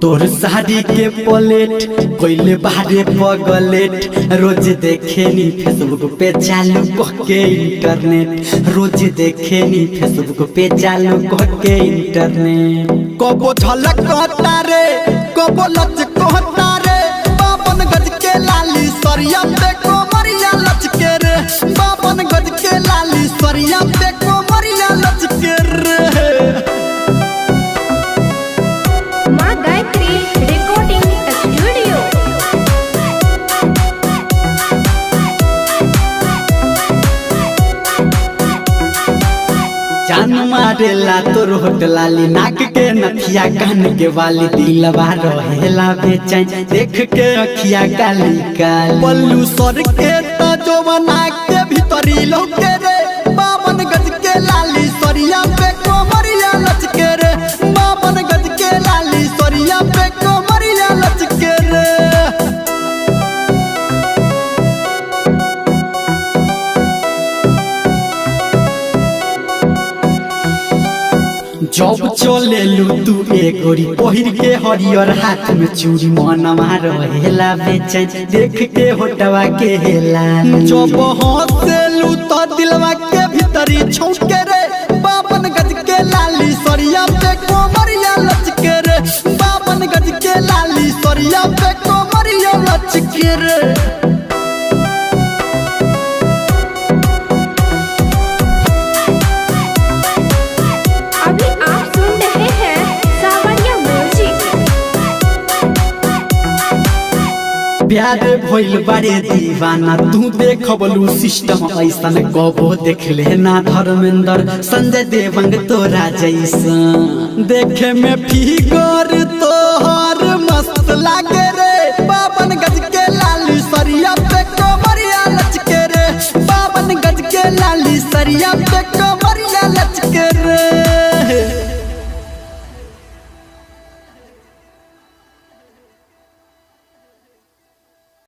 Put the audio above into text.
तोर साड़ी के प्लेट कोइले बाहरे पगलेट रोज देखे नी फेसबुक पे चालू के इंटरनेट रोज देखे नी फेसबुक पे चालू के इंटरनेट कबो झलक कहता रे कबो लच कहता रे बावन गज के लाली सरिया पे कोमरिया लचके रे बावन गज के लाली सरिया पे कोमरिया लचके रे। माँ गायत्री रिकॉर्डिंग स्टूडियो। जान मारेला तोर होटलाली नाक के नथिया कान के वाली दिलवा रहेला बेचैन देख के अखिया काली काली पल्लू सर के तो बना के भीतरी लौके रे बावन गज के लाली सरिया पे कोमरिया लचके रे बावन गज के लाली सरिया पे कोमरिया लचके रे। जब चले लू तू एक गोरी पहिर के हरियर हाथ में चूड़ी मनवा रहेला बेचैन देख के होटवा के हेला जब हंसेलू तो दिलवा के भीतरी छौके रे बावन गज के लाली सरिया पे कोमरिया लचके रे बावन गज के लाली सरिया पे कोमरिया लचके रे। अभी आप सुन रहे हैं सावरिया म्यूजिक। प्यार भइल बारे दीवाना तू देखबलू सिस्टम ऐसन कबो देखले ना धर्मेंद्र संजय देवंग तोरा जैसन देखे में फिगर तोहर मस्त लागे रे बावन गज के लाली सरिया पे कोमरिया लचके रे बावन गज के लाली सरिया पे